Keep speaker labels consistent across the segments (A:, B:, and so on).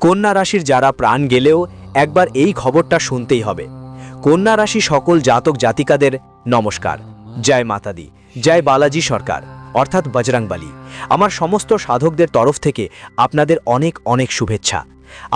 A: কন্যা রাশির যারা প্রাণ গেলেও একবার এই খবরটা শুনতেই হবে। কন্যা রাশি সকল জাতক জাতিকাদের নমস্কার। জয় মাতাদি, জয় বালাজি সরকার অর্থাৎ বজরংবলী। আমার সমস্ত সাধকদের তরফ থেকে আপনাদের অনেক অনেক শুভেচ্ছা।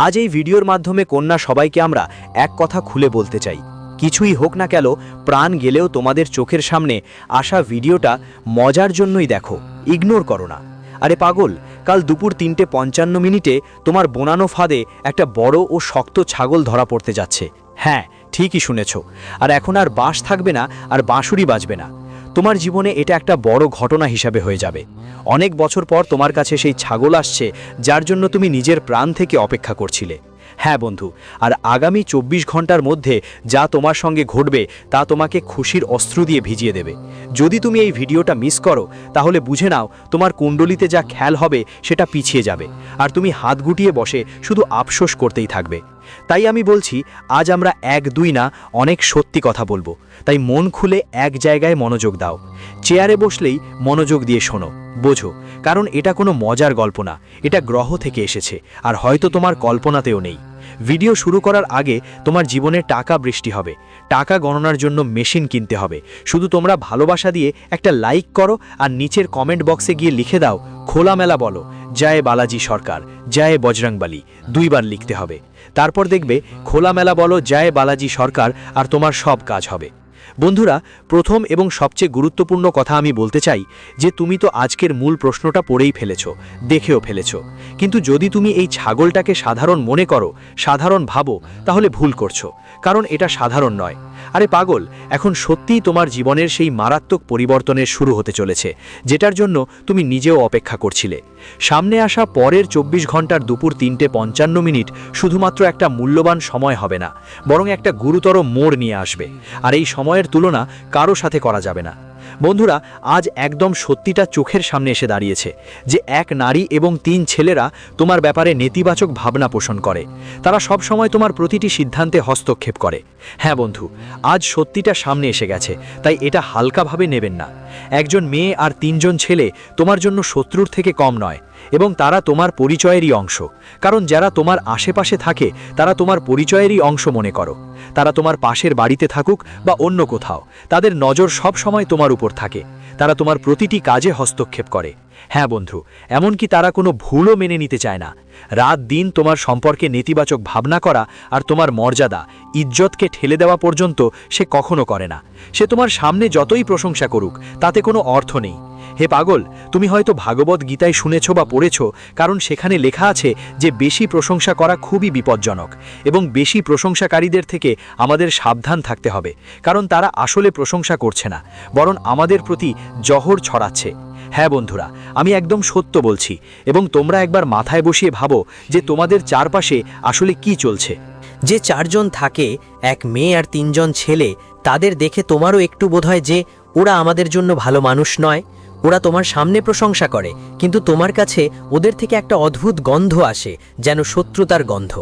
A: আজ এই ভিডিওর মাধ্যমে কন্যা সবাইকে আমরা এক কথা খুলে বলতে চাই, কিছুই হোক না কেন প্রাণ গেলেও তোমাদের চোখের সামনে আসা ভিডিওটা মজার জন্যই দেখো, ইগনোর করো না। আরে পাগল, কাল দুপুর 3:55 তোমার বোনানো ফাঁদে একটা বড় ও শক্ত ছাগল ধরা পড়তে যাচ্ছে। হ্যাঁ, ঠিকই শুনেছ। আর এখন আর বাঁশ থাকবে না, আর বাঁশুরি বাজবে না। তোমার জীবনে এটা একটা বড় ঘটনা হিসাবে হয়ে যাবে। অনেক বছর পর তোমার কাছে সেই ছাগল আসছে যার জন্য তুমি নিজের প্রাণ থেকে অপেক্ষা করছিলে। হ্যাঁ বন্ধু, আর আগামী 24 ঘন্টার মধ্যে যা তোমার সঙ্গে ঘটবে তা তোমাকে খুশির অস্ত্র দিয়ে ভিজিয়ে দেবে। যদি তুমি এই ভিডিওটা মিস করো তাহলে বুঝে নাও তোমার কুণ্ডলিতে যা খেয়াল হবে সেটা পিছিয়ে যাবে, আর তুমি হাত গুটিয়ে বসে শুধু আফসোস করতেই থাকবে। তাই আমি বলছি, আজ আমরা 1-2 না অনেক সত্যি কথা বলবো। তাই মন খুলে এক জায়গায় মনোযোগ দাও। চেয়ারে বসলেই মনোযোগ দিয়ে শোনো, বোঝো, কারণ এটা কোনো মজার গল্প না, এটা গ্রহ থেকে এসেছে, আর হয়তো তোমার কল্পনাতেও নেই। ভিডিও শুরু করার আগে তোমার জীবনে টাকা বৃষ্টি হবে, টাকা গণনার জন্য মেশিন কিনতে হবে। শুধু তোমরা ভালোবাসা দিয়ে একটা লাইক করো আর নিচের কমেন্ট বক্সে গিয়ে লিখে দাও, খোলামেলা বলো, জয় বালাজি সরকার, জয় বজরংবলী, 2 বার লিখতে হবে। তারপর দেখবে খোলামেলা বলো জয় বালাজি সরকার, আর তোমার সব কাজ হবে। বন্ধুরা, প্রথম এবং সবচেয়ে গুরুত্বপূর্ণ কথা আমি বলতে চাই যে তুমি তো আজকের মূল প্রশ্নটা পড়েই ফেলেছ, দেখেও ফেলেছ। কিন্তু যদি তুমি এই ছাগলটাকে সাধারণ মনে করো, সাধারণ ভাবো, তাহলে ভুল করছো, কারণ এটা সাধারণ নয়। আরে পাগল, এখন সত্যিই তোমার জীবনের সেই মারাত্মক পরিবর্তনের শুরু হতে চলেছে, যেটার জন্য তুমি নিজেও অপেক্ষা করছিলে। সামনে আসা পরের 24 ঘন্টার দুপুর 3:55 শুধুমাত্র একটা মূল্যবান সময় হবে না, বরং একটা গুরুতর মোড় নিয়ে আসবে। আর এই সময়ের তুলনা কারো সাথে করা যাবে না। বন্ধুরা, আজ একদম সত্যিটা চোখের সামনে এসে দাঁড়িয়েছে যে এক নারী এবং 3 ছেলেরা তোমার ব্যাপারে নেতিবাচক ভাবনা পোষণ করে। তারা সব সময় তোমার প্রতিটি সিদ্ধান্তে হস্তক্ষেপ করে। হ্যাঁ বন্ধু, আজ সত্যিটা সামনে এসে গেছে, তাই এটা হালকাভাবে নেবেন না। একজন মেয়ে আর 3 জন ছেলে তোমার জন্য শত্রুর থেকে কম নয়, এবং তারা তোমার পরিচয়েরই অংশ। কারণ যারা তোমার আশেপাশে থাকে তারা তোমার পরিচয়েরই অংশ মনে করো। তারা তোমার পাশের বাড়িতে থাকুক বা অন্য কোথাও, তাদের নজর সব সময় তোমার উপর থাকে। তারা তোমার প্রতিটি কাজে হস্তক্ষেপ করে। হ্যাঁ বন্ধু, এমনকি তারা কোনো ভুলও মেনে নিতে চায় না। রাত দিন তোমার সম্পর্কে নেতিবাচক ভাবনা করা আর তোমার মর্যাদা, ইজ্জতকে ঠেলে দেওয়া পর্যন্ত সে কখনো করে না। সে তোমার সামনে যতই প্রশংসা করুক তাতে কোনো অর্থ নেই। হে পাগল, তুমি হয়তো ভাগবত গীতায় শুনেছ বা পড়েছ, কারণ সেখানে লেখা আছে যে বেশি প্রশংসা করা খুবই বিপজ্জনক, এবং বেশি প্রশংসাকারীদের থেকে আমাদের সাবধান থাকতে হবে, কারণ তারা আসলে প্রশংসা করছে না, বরং আমাদের প্রতি জহর ছড়াচ্ছে। হ্যাঁ বন্ধুরা, আমি একদম সত্য বলছি, এবং তোমরা একবার মাথায় বসিয়ে ভাবো যে তোমাদের চারপাশে আসলে কি চলছে।
B: যে 4 জন থাকে, এক মেয়ে আর 3 জন ছেলে, তাদের দেখে তোমারও একটু বোধ হয় যে ওরা আমাদের জন্য ভালো মানুষ নয়। ওরা তোমার সামনে প্রশংসা করে, কিন্তু তোমার কাছে ওদের থেকে একটা অদ্ভুত গন্ধ আসে, যেন শত্রুতার গন্ধ।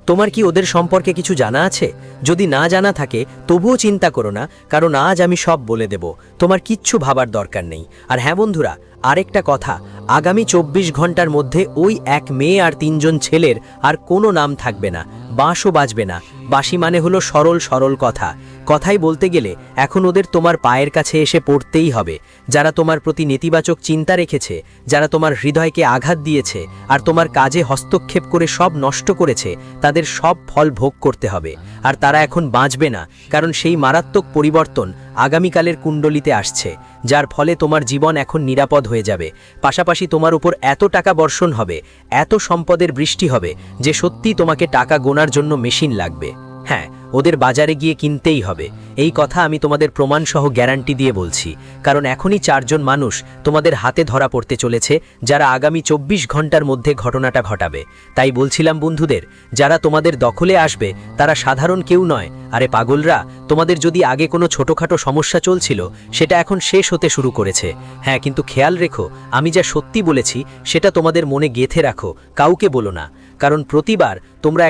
B: তোমার কি ওদের সম্পর্কে কিছু জানা আছে? যদি না জানা থাকে তবুও চিন্তা করো না, কারণ আজ আমি সব বলে দেব। তোমার কিচ্ছু ভাবার দরকার নেই। আর হ্যাঁ বন্ধুরা, আরেকটা কথা, আগামী 24 ঘন্টার মধ্যে ওই এক মেয়ে আর 3 জন ছেলের আর কোনো নাম থাকবে না, বাঁশও বাজবে না। বাঁশি মানে হলো সরল সরল কথা। কথাই বলতে গেলে এখন ওদের তোমার পায়ের কাছে এসে পড়তেই হবে। যারা তোমার প্রতি নেতিবাচক চিন্তা রেখেছে, যারা তোমার হৃদয়কে আঘাত দিয়েছে আর তোমার কাজে হস্তক্ষেপ করে সব নষ্ট করেছে, তাদের সব ফল ভোগ করতে হবে। আর তারা এখন বাঁচবে না, কারণ সেই মারাত্মক পরিবর্তন আগামীকালের কুণ্ডলিতে আসছে, যার ফলে তোমার জীবন এখন নিরাপদ হয়ে যাবে। পাশাপাশি তোমার উপর এত টাকা বর্ষণ হবে, এত সম্পদের বৃষ্টি হবে যে সত্যি তোমাকে টাকা গোনার জন্য মেশিন লাগবে। হ্যাঁ, ওদের বাজারে গিয়ে কিনতেই হবে। এই কথা আমি তোমাদের প্রমাণসহ গ্যারান্টি দিয়ে বলছি, কারণ এখনই 4 জন মানুষ তোমাদের হাতে ধরা পড়তে চলেছে, যারা আগামী 24 ঘন্টার মধ্যে ঘটনাটা ঘটাবে। তাই বলছিলাম বন্ধুদের, যারা তোমাদের দখলে আসবে তারা সাধারণ কেউ নয়। আরে পাগলরা, তোমাদের যদি আগে কোনো ছোটখাটো সমস্যা চলছিল, সেটা এখন শেষ হতে শুরু করেছে। হ্যাঁ, কিন্তু খেয়াল রেখো, আমি যা সত্যি বলেছি সেটা তোমাদের মনে গেঁথে রাখো, কাউকে বলো না। কারণ প্রতিবার তোমরা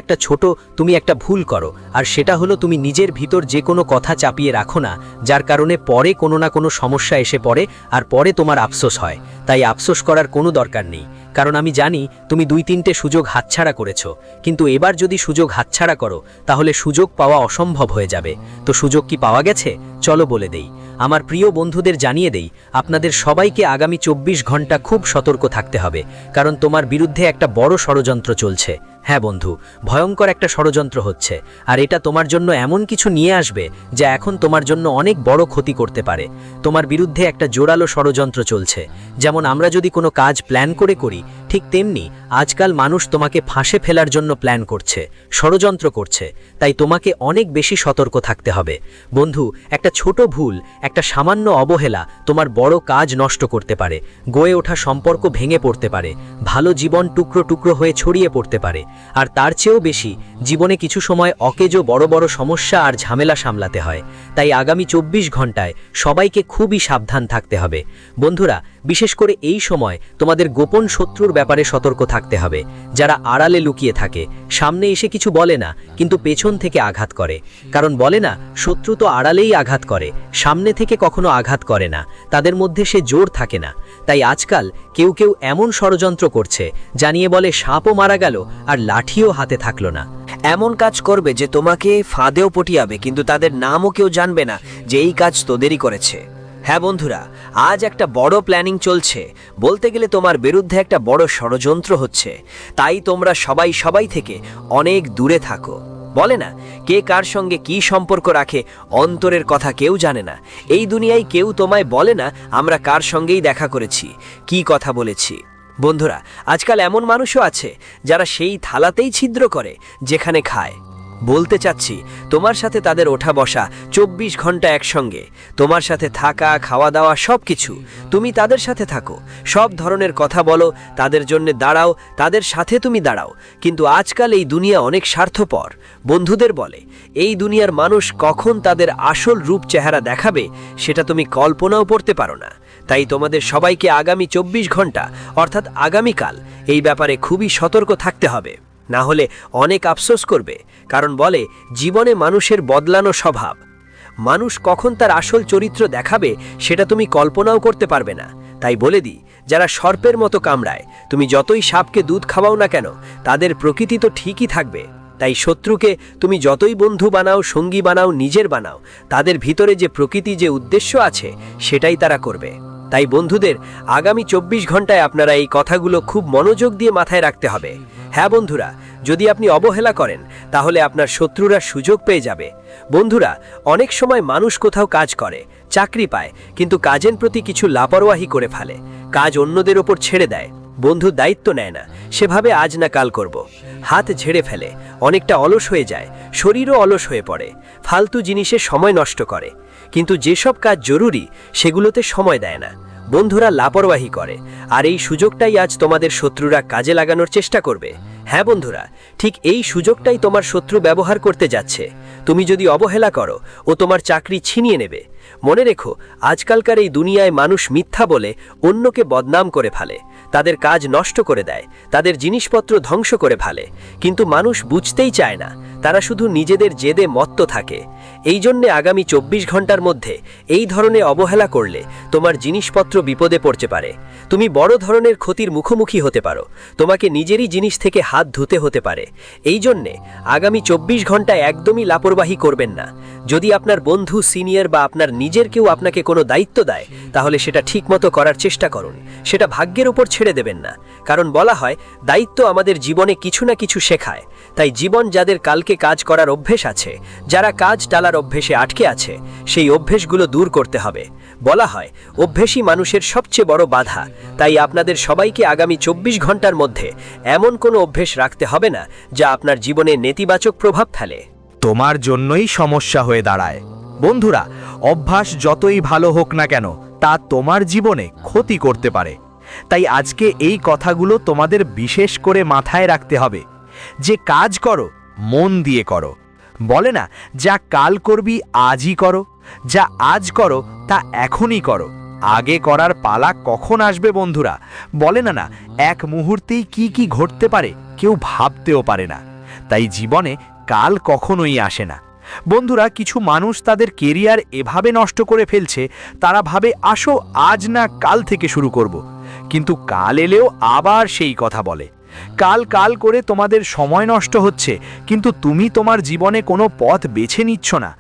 B: তুমি একটা ভুল করো, আর সেটা হলো তুমি নিজের ভিতর যে কোনো কথা চাপিয়ে রাখো না, যার কারণে পরে কোনো না কোনো সমস্যা এসে পড়ে আর পরে তোমার আফসোস হয়। তাই আফসোস করার কোনো দরকার নেই, কারণ আমি জানি তুমি 2-3টে সুযোগ হাতছাড়া করেছো, কিন্তু এবার যদি সুযোগ হাতছাড়া করো তাহলে সুযোগ পাওয়া অসম্ভব হয়ে যাবে। তো সুযোগ কি পাওয়া গেছে? চলো বলে দেই। আমার প্রিয় বন্ধুদের জানিয়ে দেই, আপনাদের সবাইকে আগামী 24 ঘন্টা খুব সতর্ক থাকতে হবে, কারণ তোমার বিরুদ্ধে একটা বড় ষড়যন্ত্র চলছে। হ্যাঁ বন্ধু, ভয়ঙ্কর একটা ষড়যন্ত্র হচ্ছে, আর এটা তোমার জন্য এমন কিছু নিয়ে আসবে যা এখন তোমার জন্য অনেক বড় ক্ষতি করতে পারে। তোমার বিরুদ্ধে একটা জোরালো ষড়যন্ত্র চলছে। যেমন আমরা যদি কোনো কাজ প্ল্যান করি, ঠিক তেমনি আজকাল মানুষ তোমাকে ফাঁসে ফেলার জন্য প্ল্যান করছে, ষড়যন্ত্র করছে। তাই তোমাকে অনেক বেশি সতর্ক থাকতে হবে বন্ধু। একটা ছোট ভুল, একটা সামান্য অবহেলা তোমার বড় কাজ নষ্ট করতে পারে, গড়ে ওঠা সম্পর্ক ভেঙে পড়তে পারে, ভালো জীবন টুকরো টুকরো হয়ে ছড়িয়ে পড়তে পারে। আর তার চেয়েও বেশি, জীবনে কিছু সময় অকেজো বড় বড় সমস্যা আর ঝামেলা সামলাতে হয়। তাই আগামী 24 ঘন্টায় সবাইকে খুবই সাবধান থাকতে হবে বন্ধুরা। বিশেষ করে এই সময় তোমাদের গোপন শত্রুর ব্যাপারে সতর্ক থাকতে হবে, যারা আড়ালে লুকিয়ে থাকে, সামনে এসে কিছু বলে না কিন্তু পেছন থেকে আঘাত করে। কারণ বলে না, শত্রু তো আড়ালেই আঘাত করে, সামনে থেকে কখনো আঘাত করে না, তাদের মধ্যে সে জোর থাকে না। তাই আজকাল কেউ কেউ এমন ষড়যন্ত্র করছে জানিয়ে বলে সাপও মারা গেল আর লাঠিও হাতে থাকলো না।
A: এমন কাজ করবে যে তোমাকে ফাঁদেও পটিয়াবে, কিন্তু তাদের নামও কেউ জানবে না যে এই কাজ তোদেরই করেছে। হ্যাঁ বন্ধুরা, আজ একটা বড় প্ল্যানিং চলছে, বলতে গেলে তোমার বিরুদ্ধে একটা বড় ষড়যন্ত্র হচ্ছে। তাই তোমরা সবাই থেকে অনেক দূরে থাকো। বলে না, কে কার সঙ্গে কি সম্পর্ক রাখে অন্তরের কথা কেউ জানে না। এই দুনিয়ায় কেউ তোমায় বলে না আমরা কার সঙ্গেই দেখা করেছি, কি কথা বলেছি। বন্ধুরা, আজকাল এমন মানুষও আছে যারা সেই থালাতেই ছিদ্র করে যেখানে খায়। বলতে চাচ্ছি, তোমার সাথে তাদের ওঠা বসা 24 ঘন্টা একসঙ্গে, তোমার সাথে থাকা খাওয়া দাওয়া সব কিছু, তুমি তাদের সাথে থাকো, সব ধরনের কথা বলো, তাদের জন্য দাঁড়াও, তাদের সাথে তুমি দাঁড়াও। কিন্তু আজকাল এই দুনিয়া অনেক স্বার্থপর। বন্ধুদের বলে, এই দুনিয়ার মানুষ কখন তাদের আসল রূপ চেহারা দেখাবে সেটা তুমি কল্পনাও করতে পারো না। তাই তোমাদের সবাইকে আগামী 24 ঘন্টা অর্থাৎ আগামীকাল এই ব্যাপারে খুবই সতর্ক থাকতে হবে, না হলে অনেক আফসোস করবে। কারণ বলে, জীবনে মানুষের বদলানো স্বভাব, মানুষ কখন তার আসল চরিত্র দেখাবে সেটা তুমি কল্পনাও করতে পারবে না। তাই বলে দিই, যারা সর্পের মতো কামড়ায়, তুমি যতই সাপকে দুধ খাওয়াও না কেন, তাদের প্রকৃতি তো ঠিকই থাকবে। তাই শত্রুকে তুমি যতই বন্ধু বানাও, সঙ্গী বানাও, নিজের বানাও, তাদের ভিতরে যে প্রকৃতি, যে উদ্দেশ্য আছে সেটাই তারা করবে। তাই বন্ধুদের, আগামী 24 ঘন্টায় আপনারা এই কথাগুলো খুব মনোযোগ দিয়ে মাথায় রাখতে হবে। হ্যাঁ বন্ধুরা, যদি আপনি অবহেলা করেন তাহলে আপনার শত্রুরা সুযোগ পেয়ে যাবে। বন্ধুরা, অনেক সময় মানুষ কোথাও কাজ করে, চাকরি পায়, কিন্তু কাজের প্রতি কিছু লাপরওয়াহি করে ফেলে, কাজ অন্যদের ওপর ছেড়ে দেয়, বন্ধু দায়িত্ব নেয় না, সেভাবে আজ না কাল করব, হাত ঝেড়ে ফেলে, অনেকটা অলস হয়ে যায়, শরীরও অলস হয়ে পড়ে, ফালতু জিনিসে সময় নষ্ট করে। কিন্তু যেসব কাজ জরুরি সেগুলোতে সময় দেয় না, বন্ধুরা লাপরওয়াহি করে। আর এই সুযোগটাই আজ তোমাদের শত্রুরা কাজে লাগানোর চেষ্টা করবে। হ্যাঁ বন্ধুরা, ঠিক এই সুযোগটাই তোমার শত্রু ব্যবহার করতে যাচ্ছে। তুমি যদি অবহেলা করো, ও তোমার চাকরি ছিনিয়ে নেবে। মনে রেখো, আজকালকার এই দুনিয়ায় মানুষ মিথ্যা বলে অন্যকে বদনাম করে ফেলে, তাদের কাজ নষ্ট করে দেয়, তাদের জিনিসপত্র ধ্বংস করে ফেলে, কিন্তু মানুষ বুঝতেই চায় না, তারা শুধু নিজেদের জেদে মত্ত থাকে। এই জন্যে আগামী 24 ঘন্টার মধ্যে এই ধরনের অবহেলা করলে তোমার জিনিসপত্র বিপদে পড়তে পারে, তুমি বড় ধরনের ক্ষতির মুখোমুখি হতে পারো, তোমাকে নিজেরই জিনিস থেকে হাত ধুতে হতে পারে। এই জন্যে আগামী 24 ঘন্টায় একদমই লাপরবাহি করবেন না। যদি আপনার বন্ধু, সিনিয়র বা আপনার নিজের কেউ আপনাকে কোনো দায়িত্ব দেয়, তাহলে সেটা ঠিকমতো করার চেষ্টা করুন, সেটা ভাগ্যের উপর ছেড়ে দেবেন না। কারণ বলা হয়, দায়িত্ব আমাদের জীবনে কিছু না কিছু শেখায়। তাই জীবন যাদের কালকে কাজ করার অভ্যেস আছে, যারা কাজ টালার অভ্যেসে আটকে আছে, সেই অভ্যেসগুলো দূর করতে হবে। বলা হয়, অভ্যেসই মানুষের সবচেয়ে বড় বাধা। তাই আপনাদের সবাইকে আগামী 24 ঘন্টার মধ্যে এমন কোনো অভ্যেস রাখতে হবে না যা আপনার জীবনে নেতিবাচক প্রভাব ফেলে,
C: তোমার জন্যই সমস্যা হয়ে দাঁড়ায়। বন্ধুরা, অভ্যাস যতই ভালো হোক না কেন, তা তোমার জীবনে ক্ষতি করতে পারে। তাই আজকে এই কথাগুলো তোমাদের বিশেষ করে মাথায় রাখতে হবে, যে কাজ করো মন দিয়ে করো। বলে না, যা কাল করবি আজই করো, যা আজ করো তা এখনই করো। আগে করার পালা কখন আসবে বন্ধুরা, বলে না এক মুহূর্তেই কি কি ঘটতে পারে কেউ ভাবতেও পারে না। তাই জীবনে কাল কখনোই আসে না বন্ধুরা। কিছু মানুষ তাদের কেরিয়ার এভাবে নষ্ট করে ফেলছে, তারা ভাবে আসো আজ না কাল থেকে শুরু করব, কিন্তু কাল এলেও আবার সেই কথা বলে। কাল কাল করে তোমাদের সময় নষ্ট হচ্ছে, কিন্তু তুমি তোমার জীবনে কোনো পথ বেছে নিচ্ছ না,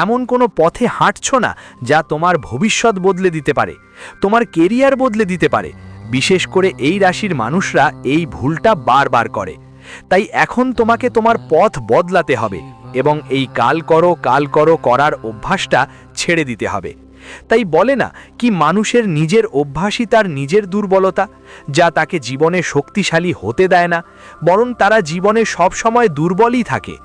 C: এমন কোনো পথে হাঁটছ না যা তোমার ভবিষ্যৎ বদলে দিতে পারে, তোমার কেরিয়ার বদলে দিতে পারে। বিশেষ করে এই রাশির মানুষরা এই ভুলটা বারবার করে। তাই এখন তোমাকে তোমার পথ বদলাতে হবে এবং এই কাল করো করার অভ্যাসটা ছেড়ে দিতে হবে। তাই বলে না কি মানুষের নিজের অভ্যাসই তার নিজের দুর্বলতা, যা তাকে জীবনে শক্তিশালী হতে দেয় না, বরং তারা জীবনে সব সময় দুর্বলই থাকে।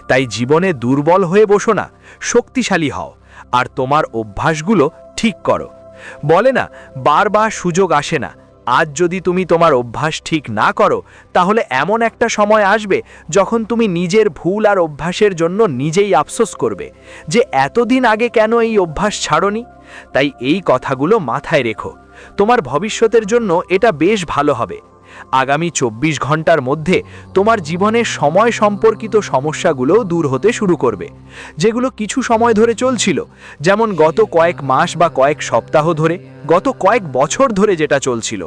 C: তাই জীবনে দুর্বল হয়ে বসো না, শক্তিশালী হও আর তোমার অভ্যাসগুলো ঠিক করো। বলে না বারবার সুযোগ আসে না। আজ যদি তুমি তোমার অভ্যাস ঠিক না করো, তাহলে এমন একটা সময় আসবে যখন তুমি নিজের ভুল আর অভ্যাসের জন্য নিজেই আফসোস করবে যে এতদিন আগে কেন এই অভ্যাস ছাড়োনি। তাই এই কথাগুলো মাথায় রেখো, তোমার ভবিষ্যতের জন্য এটা বেশ ভালো হবে। আগামী 24 ঘন্টার মধ্যে তোমার জীবনের সময় সম্পর্কিত সমস্যাগুলোও দূর হতে শুরু করবে, যেগুলো কিছু সময় ধরে চলছিল, যেমন গত কয়েক মাস বা কয়েক সপ্তাহ ধরে, গত কয়েক বছর ধরে যেটা চলছিল,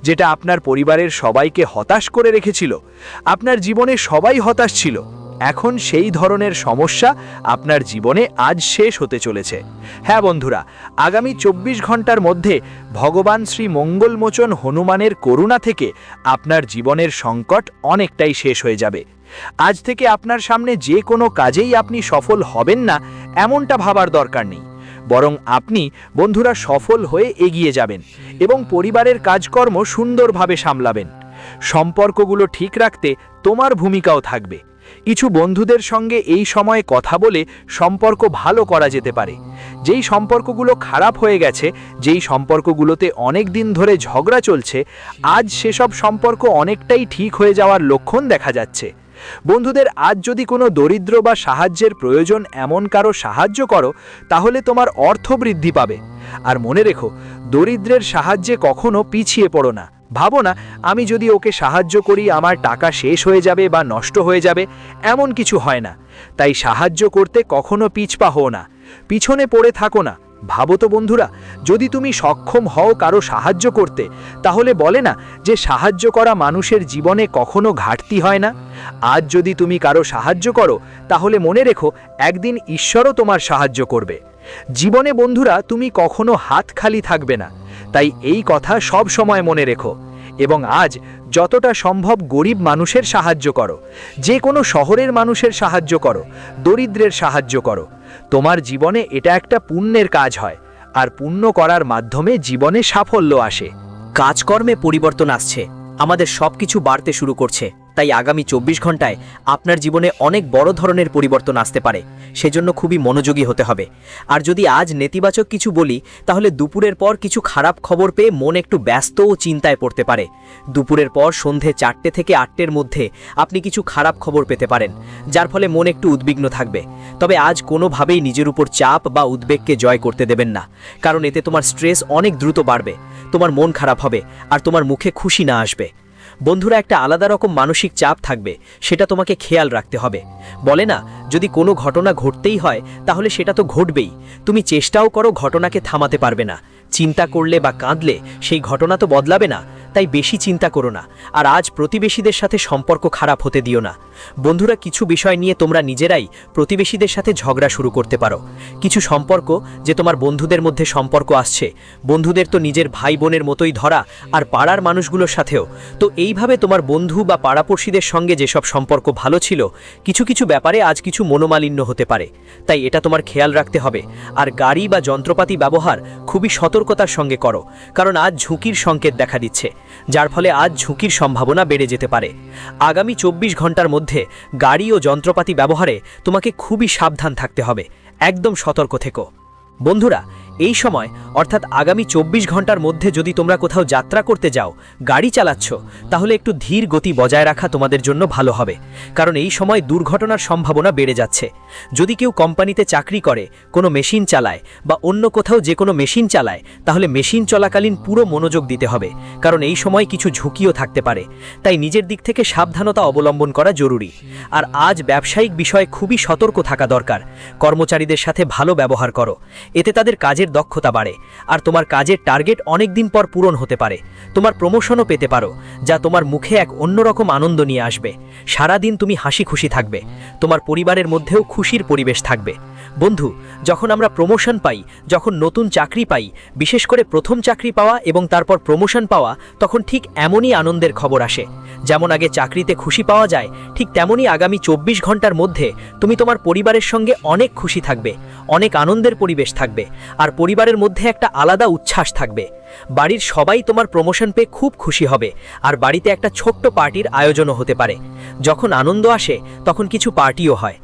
C: যেটা আপনার পরিবারের সবাইকে হতাশ করে রেখেছিল। আপনার জীবনে সবাই হতাশ ছিল। এখন সেই ধরনের সমস্যা আপনার জীবনে আজ শেষ হতে চলেছে। হ্যাঁ বন্ধুরা, আগামী 24 ঘন্টার মধ্যে ভগবান শ্রী মঙ্গলমোচন হনুমানের করুণা থেকে আপনার জীবনের সংকট অনেকটাই শেষ হয়ে যাবে। আজ থেকে আপনার সামনে যে কোনো কাজেই আপনি সফল হবেন না এমনটা ভাবার দরকার নেই, বরং আপনি বন্ধুরা সফল হয়ে এগিয়ে যাবেন এবং পরিবারের কাজকর্ম সুন্দরভাবে সামলাবেন। সম্পর্কগুলো ঠিক রাখতে তোমার ভূমিকাও থাকবে। কিছু বন্ধুদের সঙ্গে এই সময়ে কথা বলে সম্পর্ক ভালো করা যেতে পারে। যেই সম্পর্কগুলো খারাপ হয়ে গেছে, যেই সম্পর্কগুলোতে অনেক দিন ধরে ঝগড়া চলছে, আজ সেসব সম্পর্ক অনেকটাই ঠিক হয়ে যাওয়ার লক্ষণ দেখা যাচ্ছে। বন্ধুদের আজ যদি কোনো দরিদ্র বা সাহায্যের প্রয়োজন এমন কারো সাহায্য করো, তাহলে তোমার অর্থ বৃদ্ধি পাবে। আর মনে রেখো, দরিদ্রের সাহায্যে কখনো পিছিয়ে পড়ো না। ভাবো না আমি যদি ওকে সাহায্য করি আমার টাকা শেষ হয়ে যাবে বা নষ্ট হয়ে যাবে, এমন কিছু হয় না। তাই সাহায্য করতে কখনো পিছপা হও না, পিছনে পড়ে থাকো না। ভাবো তো বন্ধুরা, যদি তুমি সক্ষম হও কারো সাহায্য করতে, তাহলে বলে না যে সাহায্য করা মানুষের জীবনে কখনো ঘাটতি হয় না। আজ যদি তুমি কারো সাহায্য করো, তাহলে মনে রেখো একদিন ঈশ্বরও তোমার সাহায্য করবে। জীবনে বন্ধুরা তুমি কখনো হাত খালি থাকবে না, তাই এই কথা সব সময় মনে রেখো। এবং আজ যতটা সম্ভব গরিব মানুষের সাহায্য করো, যে কোনো শহরের মানুষের সাহায্য করো, দরিদ্রের সাহায্য করো। তোমার জীবনে এটা একটা পুণ্যের কাজ হয়, আর পুণ্য করার মাধ্যমে জীবনে সাফল্য আসে।
B: কাজকর্মে পরিবর্তন আসছে, আমাদের সবকিছু বাড়তে শুরু করছে। তাই আগামী 24 ঘন্টায় আপনার জীবনে অনেক বড় ধরনের পরিবর্তন আসতে পারে, সেজন্য খুবই মনোযোগী হতে হবে। আর যদি আজ নেতিবাচক কিছু বলি, তাহলে দুপুরের পর কিছু খারাপ খবর পেয়ে মন একটু ব্যস্ত ও চিন্তায় পড়তে পারে। দুপুরের পর সন্ধে 4টে থেকে 8টের মধ্যে আপনি কিছু খারাপ খবর পেতে পারেন, যার ফলে মন একটু উদ্বিগ্ন থাকবে। তবে আজ কোনোভাবেই নিজের উপর চাপ বা উদ্বেগকে জয় করতে দেবেন না, কারণ এতে তোমার স্ট্রেস অনেক দ্রুত বাড়বে, তোমার মন খারাপ হবে আর তোমার মুখে খুশি না আসবে। বন্ধুরা, একটা আলাদা রকম মানসিক চাপ থাকবে, সেটা তোমাকে খেয়াল রাখতে হবে। বলে না, যদি কোনো ঘটনা ঘটতেই হয় তাহলে সেটা তো ঘটবেই, তুমি চেষ্টাও করো ঘটনাকে থামাতে পারবে না। চিন্তা করলে বা কাঁদলে সেই ঘটনা তো বদলাবে না, তাই বেশি চিন্তা করো না। আর আজ প্রতিবেশীদের সাথে সম্পর্ক খারাপ হতে দিও না। বন্ধুরা, কিছু বিষয় নিয়ে তোমরা নিজেরাই প্রতিবেশীদের সাথে ঝগড়া শুরু করতে পারো। কিছু সম্পর্ক যে তোমার বন্ধুদের মধ্যে সম্পর্ক আসছে, বন্ধুদের তো নিজের ভাই বোনের মতোই ধরা, আর পাড়ার মানুষগুলোর সাথেও। তো এইভাবে তোমার বন্ধু বা পাড়াপড়শিদের সঙ্গে যেসব সম্পর্ক ভালো ছিল, কিছু কিছু ব্যাপারে আজ কিছু মনোমালিন্য হতে পারে, তাই এটা তোমার খেয়াল রাখতে হবে। আর গাড়ি বা যন্ত্রপাতি ব্যবহার খুবই সতর্কতার সঙ্গে করো, কারণ আজ ঝুঁকির সংকেত দেখা দিচ্ছে, যার ফলে আজ ঝুঁকির সম্ভাবনা বেড়ে যেতে পারে। আগামী 24 ঘন্টার মধ্যে গাড়ি ও যন্ত্রপাতি ব্যবহারে তোমাকে খুবই সাবধান থাকতে হবে, একদম সতর্ক থেকো। বন্ধুরা, এই সময় অর্থাৎ আগামী 24 ঘন্টার মধ্যে যদি তোমরা কোথাও যাত্রা করতে যাও, গাড়ি চালাচ্ছ, তাহলে একটু ধীর গতি বজায় রাখা তোমাদের জন্য ভালো হবে, কারণ এই সময় দুর্ঘটনার সম্ভাবনা বেড়ে যাচ্ছে। যদি কেউ কোম্পানিতে চাকরি করে, কোনো মেশিন চালায় বা অন্য কোথাও যে কোনো মেশিন চালায়, তাহলে মেশিন চলাকালীন পুরো মনোযোগ দিতে হবে, কারণ এই সময় কিছু ঝুঁকিও থাকতে পারে। তাই নিজের দিক থেকে সাবধানতা অবলম্বন করা জরুরি। আর আজ ব্যবসায়িক বিষয়ে খুবই সতর্ক থাকা দরকার। কর্মচারীদের সাথে ভালো ব্যবহার করো, এতে তাদের কাজের দক্ষতা বাড়ে, আর তোমার কাজের টার্গেট অনেক দিন পর পূরণ হতে পারে। তোমার প্রমোশনও পেতে পারো, যা তোমার মুখে এক অন্যরকম আনন্দ নিয়ে আসবে। সারা দিন তুমি হাসি খুশি থাকবে, তোমার পরিবারের মধ্যেও খুশির পরিবেশ থাকবে। বন্ধু, যখন আমরা প্রমোশন পাই, যখন নতুন চাকরি পাই, বিশেষ করে প্রথম চাকরি পাওয়া এবং তারপর প্রমোশন পাওয়া, তখন ঠিক এমনই আনন্দের খবর আসে। যেমন আগে চাকরিতে খুশি পাওয়া যায়, ঠিক তেমনই আগামী 24 ঘন্টার মধ্যে তুমি তোমার পরিবারের সঙ্গে অনেক খুশি থাকবে, অনেক আনন্দের পরিবেশ থাকবে, আর পরিবারের মধ্যে একটা আলাদা উচ্ছ্বাস থাকবে। বাড়ির সবাই তোমার প্রমোশন পেয়ে খুব খুশি হবে, আর বাড়িতে একটা ছোট্ট পার্টির আয়োজনও হতে পারে। যখন আনন্দ আসে, তখন কিছু পার্টিও হয়।